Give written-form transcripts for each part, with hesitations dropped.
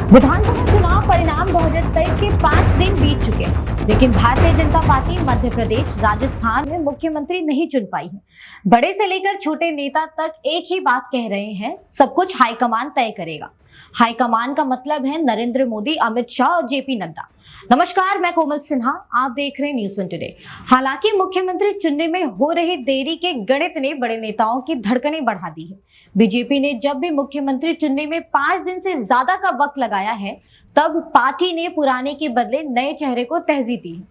विधानसभा चुनाव परिणाम 2023 के 5 दिन बीत चुके हैं, लेकिन भारतीय जनता पार्टी मध्य प्रदेश, राजस्थान में मुख्यमंत्री नहीं चुन पाई है। बड़े से लेकर छोटे नेता तक एक ही बात कह रहे हैं, सब कुछ हाईकमान तय करेगा। हाईकमान का मतलब है नरेंद्र मोदी, अमित शाह और जेपी नड्डा। नमस्कार, मैं कोमल सिन्हा, आप देख रहे हैं न्यूज़ 1 टुडे। हालांकि मुख्यमंत्री चुनने में हो रही देरी के गणित ने बड़े नेताओं की धड़कनें बढ़ा दी है। बीजेपी ने जब भी मुख्यमंत्री चुनने में 5 दिन से ज्यादा का वक्त लगाया है, तब पार्टी ने पुराने के बदले नए चेहरे को तरजीह दी है।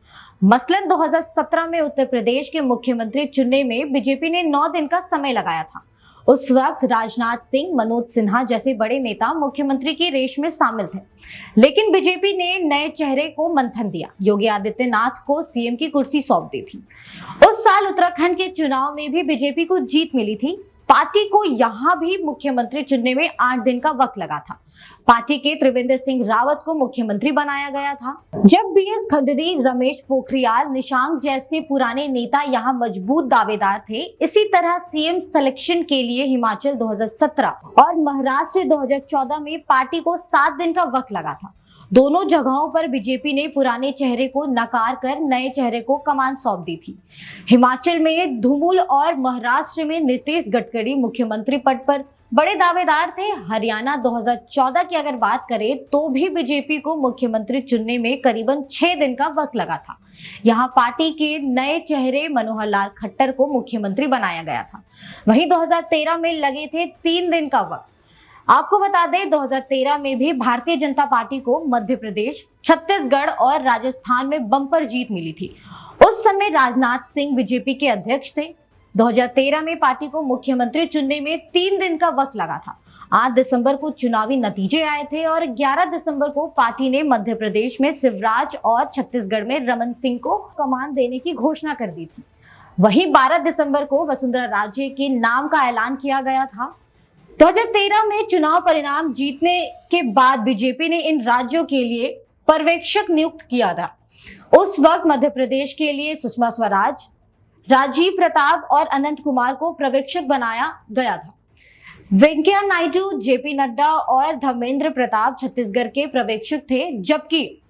मसलन 2017 में उत्तर प्रदेश के मुख्यमंत्री चुनने में बीजेपी ने 9 दिन का समय लगाया था। उस वक्त राजनाथ सिंह, मनोज सिन्हा जैसे बड़े नेता मुख्यमंत्री की रेस में शामिल थे, लेकिन बीजेपी ने नए चेहरे को मंथन दिया। योगी आदित्यनाथ को सीएम की कुर्सी सौंप दी थी। उस साल उत्तराखंड के चुनाव में भी बीजेपी को जीत मिली थी। पार्टी को यहां भी मुख्यमंत्री चुनने में 8 दिन का वक्त लगा था। पार्टी के त्रिवेंद्र सिंह रावत को मुख्यमंत्री बनाया गया था। जब बीएस खंडूरी, रमेश पोखरियाल, निशांक जैसे पुराने नेता यहां मजबूत दावेदार थे, इसी तरह सीएम सिलेक्शन के लिए हिमाचल 2017 और महाराष्ट्र 2014 में पार्टी को 7 दिन का वक्त लगा था। दोनों जगहों पर बीजेपी ने पुराने चेहरे को नकार कर नए चेहरे को कमान सौंप दी थी। हिमाचल में धूमल और महाराष्ट्र में नीतीश गडकरी मुख्यमंत्री पद पर बड़े दावेदार थे। हरियाणा 2014 की अगर बात करें तो भी बीजेपी को मुख्यमंत्री चुनने में करीबन 6 दिन का वक्त लगा था। यहाँ पार्टी के नए चेहरे मनोहर लाल खट्टर को मुख्यमंत्री बनाया गया था। वहीं 2013 में लगे थे 3 दिन का वक्त। आपको बता दें, 2013 में भी भारतीय जनता पार्टी को मध्य प्रदेश, छत्तीसगढ़ और राजस्थान में बम्पर जीत मिली थी। उस समय राजनाथ सिंह बीजेपी के अध्यक्ष थे। 2013 में पार्टी को मुख्यमंत्री चुनने में 3 दिन का वक्त लगा था। 8 दिसंबर को चुनावी नतीजे आए थे और 11 दिसंबर को पार्टी ने मध्य प्रदेश में शिवराज और छत्तीसगढ़ में रमन सिंह को कमान देने की घोषणा कर दी थी। वहीं 12 दिसंबर को वसुंधरा राजे के नाम का ऐलान किया गया था। 2013 में चुनाव परिणाम जीतने के बाद बीजेपी ने इन राज्यों के लिए पर्यवेक्षक नियुक्त किया था। उस वक्त मध्य प्रदेश के लिए सुषमा स्वराज, राजीव प्रताप और अनंत कुमार को पर्यवेक्षक बनाया गया था। वेंकैया नायडू, जेपी नड्डा और धर्मेंद्र प्रताप छत्तीसगढ़ के पर्यवेक्षक थे, जबकि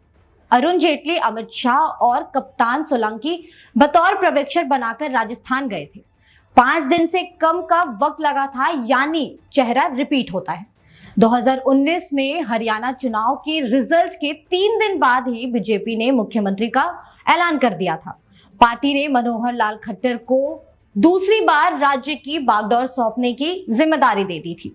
अरुण जेटली, अमित शाह और कप्तान सोलंकी बतौर पर्यवेक्षक बनाकर राजस्थान गए थे। 5 दिन से कम का वक्त लगा था, यानी चेहरा रिपीट होता है। 2019 में हरियाणा चुनाव के रिजल्ट के 3 दिन बाद ही बीजेपी ने मुख्यमंत्री का ऐलान कर दिया था। पार्टी ने मनोहर लाल खट्टर को दूसरी बार राज्य की बागडोर सौंपने की जिम्मेदारी दे दी थी।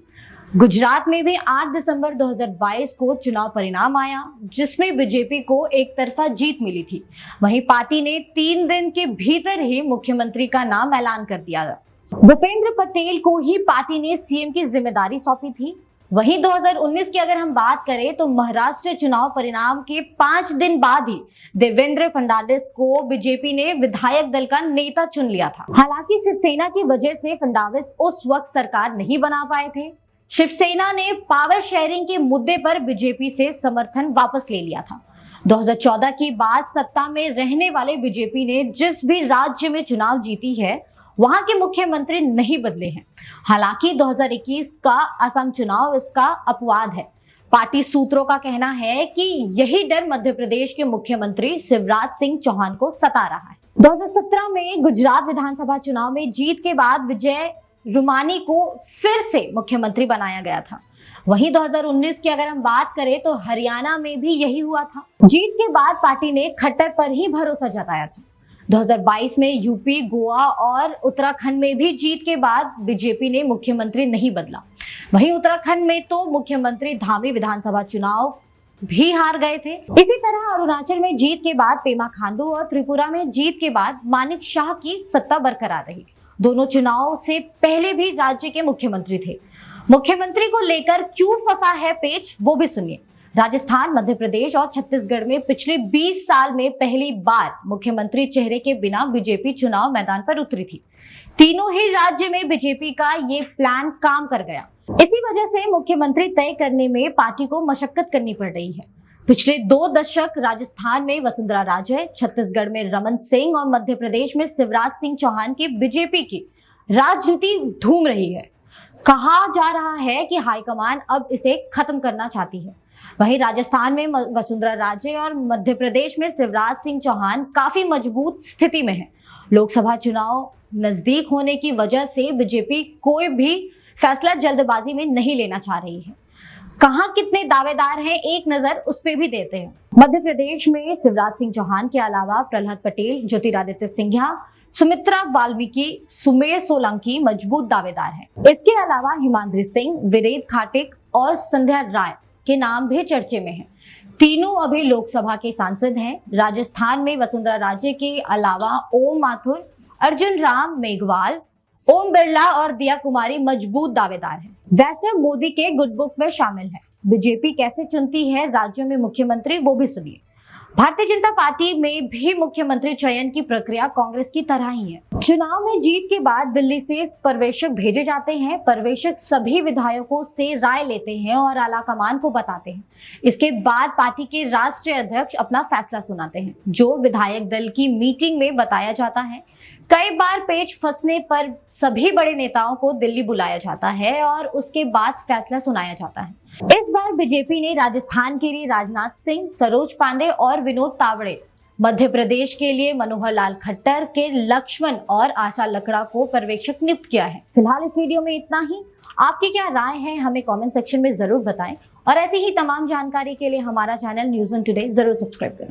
गुजरात में भी 8 दिसंबर 2022 को चुनाव परिणाम आया, जिसमें बीजेपी को एक तरफा जीत मिली थी। वहीं पार्टी ने 3 दिन के भीतर ही मुख्यमंत्री का नाम ऐलान कर दिया। भूपेंद्र पटेल को ही पार्टी ने सीएम की जिम्मेदारी सौंपी थी। वहीं 2019 की अगर हम बात करें तो महाराष्ट्र चुनाव परिणाम के 5 दिन बाद ही देवेंद्र फडणवीस को बीजेपी ने विधायक दल का नेता चुन लिया था। हालांकि शिवसेना की वजह से फडणवीस उस वक्त सरकार नहीं बना पाए थे। शिवसेना ने पावर शेयरिंग के मुद्दे पर बीजेपी से समर्थन वापस ले लिया था। 2014 के बाद सत्ता में रहने वाले बीजेपी ने जिस भी राज्य में चुनाव जीती है, वहां के मुख्यमंत्री नहीं बदले हैं। हालांकि 2021 का असम चुनाव इसका अपवाद है। पार्टी सूत्रों का कहना है कि यही डर मध्य प्रदेश के मुख्यमंत्री शिवराज सिंह चौहान को सता रहा है। 2017 में गुजरात विधानसभा चुनाव में जीत के बाद विजय रूमानी को फिर से मुख्यमंत्री बनाया गया था। वहीं 2019 की अगर हम बात करें तो हरियाणा में भी यही हुआ था। जीत के बाद पार्टी ने खट्टर पर ही भरोसा जताया था। 2022 में यूपी, गोवा और उत्तराखंड में भी जीत के बाद बीजेपी ने मुख्यमंत्री नहीं बदला। वहीं उत्तराखंड में तो मुख्यमंत्री धामी विधानसभा चुनाव भी हार गए थे। इसी तरह अरुणाचल में जीत के बाद पेमा खांडू और त्रिपुरा में जीत के बाद मानिक शाह की सत्ता बरकरार रही। दोनों चुनाव से पहले भी राज्य के मुख्यमंत्री थे। मुख्यमंत्री को लेकर क्यों फंसा है पेच, वो भी सुनिए। राजस्थान, मध्य प्रदेश और छत्तीसगढ़ में पिछले 20 साल में पहली बार मुख्यमंत्री चेहरे के बिना बीजेपी चुनाव मैदान पर उतरी थी। तीनों ही राज्य में बीजेपी का ये प्लान काम कर गया। इसी वजह से मुख्यमंत्री तय करने में पार्टी को मशक्कत करनी पड़ रही है। पिछले 2 दशक राजस्थान में वसुंधरा राजे, छत्तीसगढ़ में रमन सिंह और मध्य प्रदेश में शिवराज सिंह चौहान की बीजेपी की राजनीति धूम रही है। कहा जा रहा है कि हाईकमान अब इसे खत्म करना चाहती है। वहीं राजस्थान में वसुंधरा राजे और मध्य प्रदेश में शिवराज सिंह चौहान काफी मजबूत स्थिति में हैं। लोकसभा चुनाव नजदीक होने की वजह से बीजेपी कोई भी फैसला जल्दबाजी में नहीं लेना चाह रही है। कहां कितने दावेदार हैं, एक नजर उस पे भी देते हैं। मध्य प्रदेश में शिवराज सिंह चौहान के अलावा प्रहलाद पटेल, ज्योतिरादित्य सिंधिया, सुमित्रा वाल्मीकि, सुमेर सोलंकी मजबूत दावेदार हैं। इसके अलावा हिमाद्री सिंह, विरेद खाटिक और संध्या राय के नाम भी चर्चे में हैं। तीनों अभी लोकसभा के सांसद हैं। राजस्थान में वसुंधरा राजे के अलावा ओम माथुर, अर्जुन राम मेघवाल, ओम बिरला और दिया कुमारी मजबूत दावेदार हैं। वैष्णव मोदी के गुड बुक में शामिल है। बीजेपी कैसे चुनती है राज्यों में मुख्यमंत्री, वो भी सुनिए। भारतीय जनता पार्टी में भी मुख्यमंत्री चयन की प्रक्रिया कांग्रेस की तरह ही है। चुनाव में जीत के बाद दिल्ली से पर्यवेक्षक भेजे जाते हैं। पर्यवेक्षक सभी विधायकों से राय लेते हैं और आला कमान को बताते हैं। इसके बाद पार्टी के राष्ट्रीय अध्यक्ष अपना फैसला सुनाते हैं, जो विधायक दल की मीटिंग में बताया जाता है। कई बार पेच फंसने पर सभी बड़े नेताओं को दिल्ली बुलाया जाता है और उसके बाद फैसला सुनाया जाता है। इस बार बीजेपी ने राजस्थान के लिए राजनाथ सिंह, सरोज पांडे और विनोद तावड़े, मध्य प्रदेश के लिए मनोहर लाल खट्टर, के लक्ष्मण और आशा लकड़ा को पर्यवेक्षक नियुक्त किया है। फिलहाल इस वीडियो में इतना ही। आपकी क्या राय है हमें कमेंट सेक्शन में जरूर बताएं और ऐसी ही तमाम जानकारी के लिए हमारा चैनल न्यूज़ वन टुडे जरूर सब्सक्राइब करें।